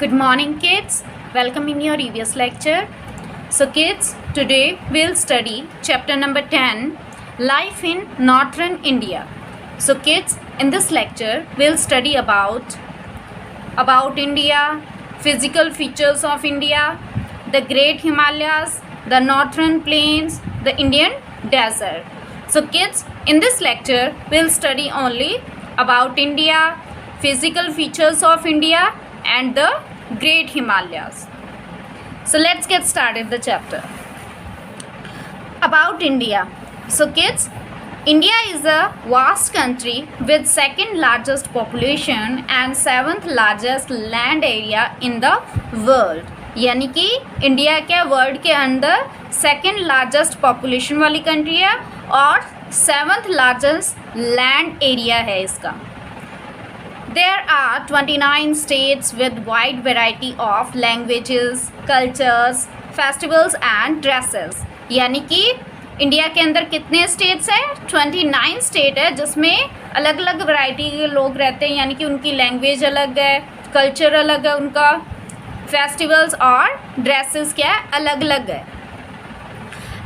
Good morning, kids. Welcome in your EVS lecture. So, kids, today we'll study chapter number 10, Life in Northern India. So, kids, in this lecture we'll study about India, physical features of India, the Great Himalayas, the Northern Plains, the Indian Desert. So, kids, in this lecture we'll study only about India, physical features of India, and the Great Himalayas. So let's get started the chapter. About India. So kids, India is a vast country with second largest population and seventh largest land area in the world. यानी कि India के world के अंदर second largest population वाली country है और seventh largest land area है इसका. There are 29 states with wide variety of languages, cultures, festivals and dresses. यानी कि इंडिया के अंदर कितने स्टेट्स हैं? 29 स्टेट है जिसमें अलग अलग वैरायटी के लोग रहते हैं, यानी कि उनकी लैंग्वेज अलग है, कल्चर अलग है उनका, फेस्टिवल्स और ड्रेसेस क्या है अलग अलग है.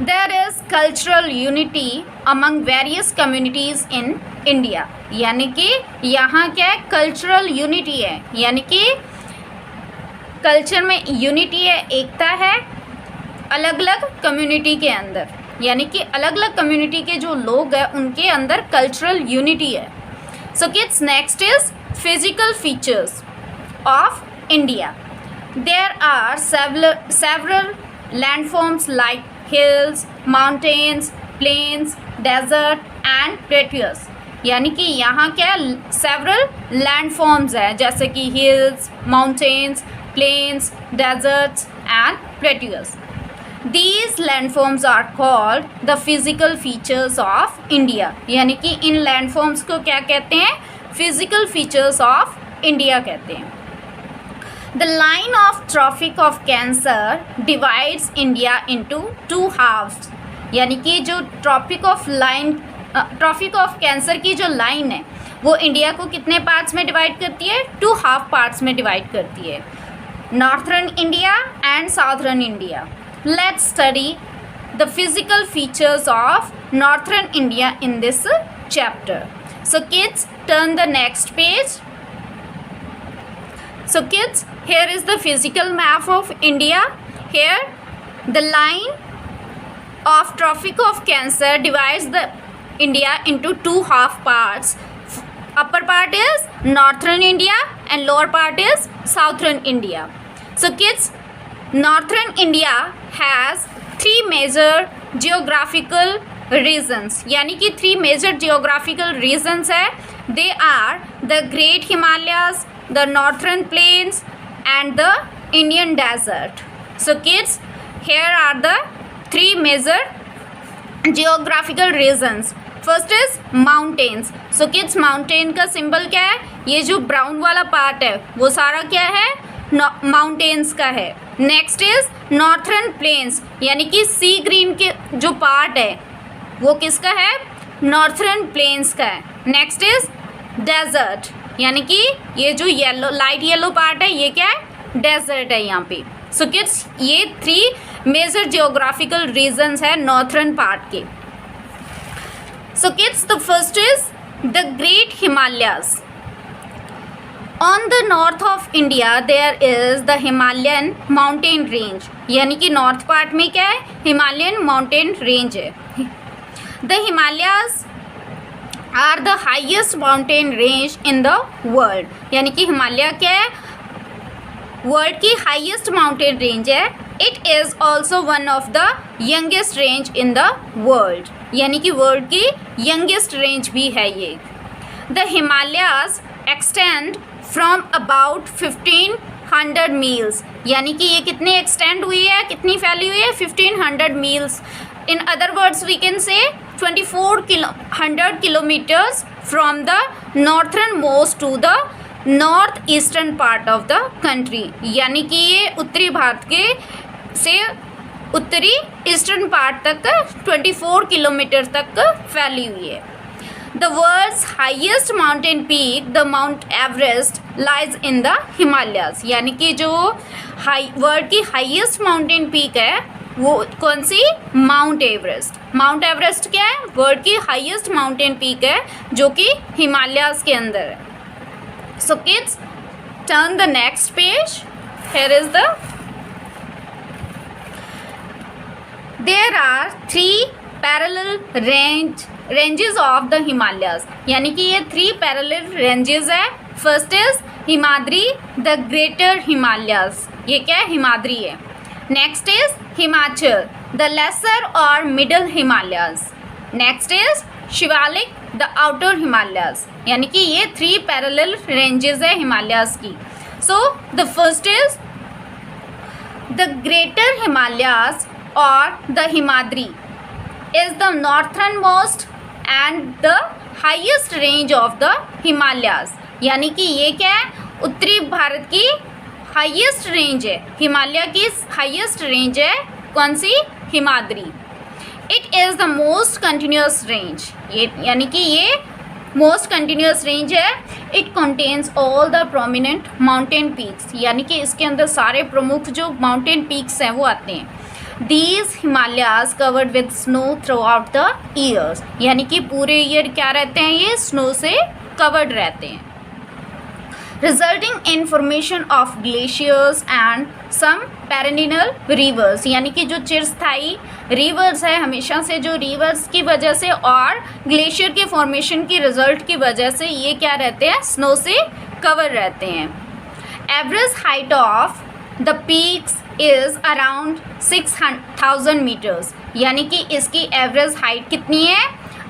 There is cultural unity among various communities in India. यानी कि यहाँ क्या है? कल्चरल यूनिटी है, यानी कि कल्चर में यूनिटी है, एकता है अलग अलग कम्युनिटी के अंदर, यानी कि अलग अलग कम्युनिटी के जो लोग हैं उनके अंदर कल्चरल यूनिटी है. So kids, next is physical features of India. There are several landforms like hills, mountains, plains, desert and plateaus. यानी कि यहाँ क्या सेवरल लैंडफॉर्म्स है जैसे कि hills, mountains, plains, deserts and plateaus. These landforms are called the physical features of India. यानी कि इन landforms को क्या कहते हैं? फिजिकल फीचर्स ऑफ इंडिया कहते हैं. The line of Tropic of Cancer divides India into two halves. यानी कि जो ट्रॉपिक ऑफ कैंसर की जो लाइन है वो इंडिया को कितने पार्ट्स में डिवाइड करती है? 2 हाफ पार्ट्स में डिवाइड करती है, northern India and southern India. Let's study the physical features of northern India in this chapter. So kids, turn the next page. So kids, here is the physical map of India. Here the line of Tropic of Cancer divides the India into 2 half parts. Upper part is northern India and lower part is southern India. So kids, northern India has 3 major geographical regions. यानी कि 3 major geographical regions है. They are the Great Himalayas, the Northern Plains and the Indian Desert. So kids, here are the 3 major geographical regions. First is mountains. So kids, mountain का symbol क्या है? ये जो brown वाला part है वो सारा क्या है? mountains का है. Next is Northern Plains, यानी कि sea green के जो part है वो किसका है? Northern Plains का है. Next is Desert, यानी कि ये जो येलो लाइट येलो पार्ट है ये क्या है? डेजर्ट है यहाँ पे. सो किड्स, ये 3 मेजर जियोग्राफिकल रीजन्स है नॉर्थर्न पार्ट के. So kids, the first is the great Himalayas. On the north of India there is the Himalayan mountain range. यानी कि नॉर्थ पार्ट में क्या है? हिमालयन माउंटेन रेंज है. The Himalayas are the highest mountain range in the world. यानी कि हिमालय क्या है? वर्ल्ड की हाइएस्ट माउंटेन रेंज है. It is also one of the youngest range in the world. यानी कि वर्ल्ड की यंगेस्ट रेंज भी है ये. The Himalayas extend from about 1500 meals. यानी कि ये कितनी एक्सटेंड हुई है, कितनी फैली हुई है? 1500 meals. In other words, we can say 2400 kilometers from the northernmost to the northeastern part of the country. यानी कि ये उत्तरी भारत के से उत्तरी ईस्टर्न पार्ट तक 24 किलोमीटर तक फैली हुई है. The world's highest mountain peak, the Mount Everest, lies in the Himalayas. यानी कि जो वर्ल्ड की हाईएस्ट माउंटेन पीक है वो कौन सी? Mount Everest. माउंट एवरेस्ट क्या है? वर्ल्ड की हाईएस्ट माउंटेन पीक है जो कि हिमालयाज के अंदर है. So kids, turn the next page. Here is the there are 3 parallel ranges of the Himalayas. यानी कि ये 3 parallel ranges है. First is Himadri, the greater Himalayas. ये क्या है? हिमाद्री है. Next is Himachal, the lesser और middle Himalayas. Next is Shivalik, the outer Himalayas. यानी कि ये 3 पैरेलल रेंजेस है हिमालयाज की. So the first is the greater Himalayas और the Himadri is the northernmost and the highest range of the Himalayas. यानी कि ये क्या है? उत्तरी भारत की हाईएस्ट रेंज है. हिमालय की हाईएस्ट रेंज है कौन सी? Himadri. It is the most continuous range. ये यानी कि ये मोस्ट कंटिन्यूस रेंज है. It contains all the prominent mountain peaks. यानी कि इसके अंदर सारे प्रमुख जो माउंटेन पीक्स हैं वो आते हैं. These Himalayas covered with snow throughout the years. यानी कि पूरे ईयर क्या रहते हैं? ये स्नो से कवर्ड रहते हैं. Resulting in formation of glaciers and some perennial rivers. यानी कि जो चिरस्थायी रिवर्स है, हमेशा से जो रिवर्स की वजह से और ग्लेशियर के फॉर्मेशन की रिजल्ट की वजह से ये क्या रहते हैं? स्नो से कवर रहते हैं. Average height of the peaks is around 6,000 metres. यानी कि इसकी एवरेज हाइट कितनी है?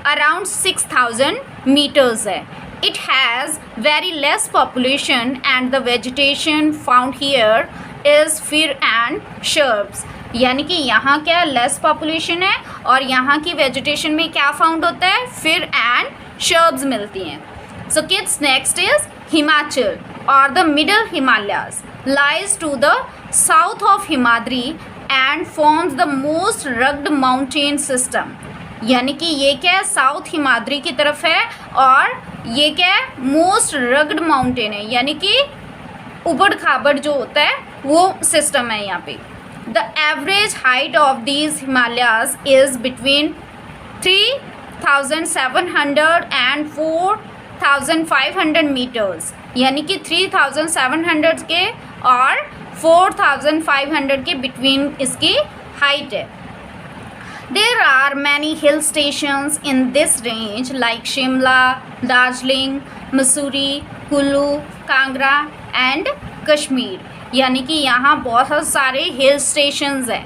अराउंड 6,000 मीटर्स है. It has very less population and the vegetation found here is fir and shrubs. यानी कि यहाँ क्या लेस पॉपुलेशन है और यहाँ की वेजिटेशन में क्या फाउंड होता है? फिर एंड शर्ब्स मिलती हैं. So kids, next is Himachal और the middle Himalayas lies to the south of Himadri and forms the most rugged mountain system. यानी कि ये क्या है? साउथ हिमाद्री की तरफ है और ये क्या है? मोस्ट रग्ड माउंटेन है. यानी कि उबड़ खाबड़ जो होता है वो सिस्टम है यहाँ पे. The average height of these Himalayas is between 3,700 and 4,500 metres. यानी कि 3,700 के और 4,500 के बिटवीन इसकी हाइट है. There are many hill stations in this range like Shimla, Darjeeling, Mussoorie, Kullu, Kangra and Kashmir. यानी कि यहाँ बहुत सारे हिल स्टेशंस हैं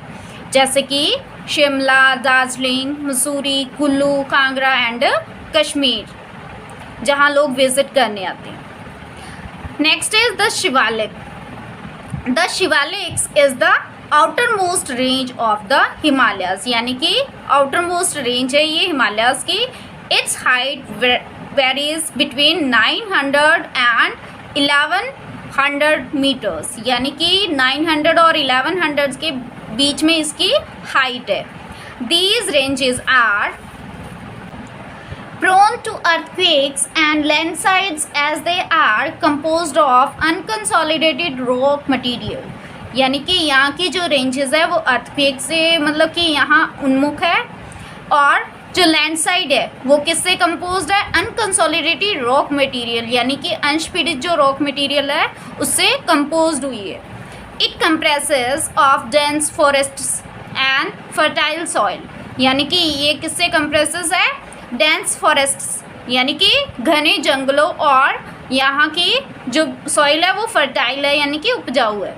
जैसे कि शिमला, दार्जिलिंग, मसूरी, कुल्लू, कांगड़ा एंड कश्मीर, जहाँ लोग विज़िट करने आते हैं. Next is the Shivalik. The Shivaliks is the outer most range of the Himalayas. यानी कि आउटर मोस्ट रेंज है ये हिमालयाज की. Its height varies between 900 and 1100 metres. यानी कि 900 और 1100 के बीच में इसकी हाइट है. These ranges are prone to earthquakes and landslides as they are composed of unconsolidated rock material. यानी कि यहाँ की जो रेंजेस है वो अर्थक्वेक से मतलब कि यहाँ उन्मुख है और जो लैंडस्लाइड है वो किससे कंपोज्ड है? Unconsolidated rock material. यानी कि अंशपीड़ित जो रॉक मटेरियल है उससे कंपोज्ड हुई है. It compresses of dense forests and fertile soil. यानी कि ये किससे कंप्रेसेस है? डेंस फॉरेस्ट्स यानी कि घने जंगलों और यहाँ की जो सॉइल है वो फर्टाइल है यानी कि उपजाऊ है.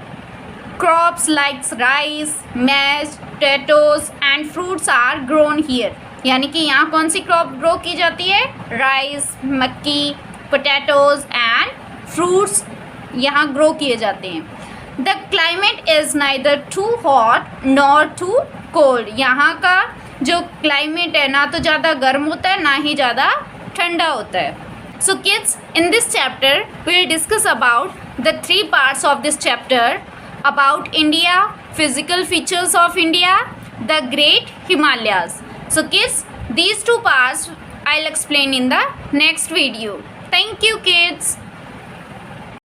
Crops like rice, maize, potatoes and fruits are grown here. यानी कि यहाँ कौन सी क्रॉप ग्रो की जाती है? राइस, मक्की, पोटैटोज एंड फ्रूट्स यहाँ ग्रो किए जाते हैं. The climate is neither too hot nor too cold. यहाँ का जो क्लाइमेट है ना तो ज़्यादा गर्म होता है ना ही ज़्यादा ठंडा होता है. So kids, in this chapter we will discuss about the 3 parts of this chapter about India, physical features of India, the Great Himalayas. So kids, these 2 parts I'll explain in the next video. Thank you, kids.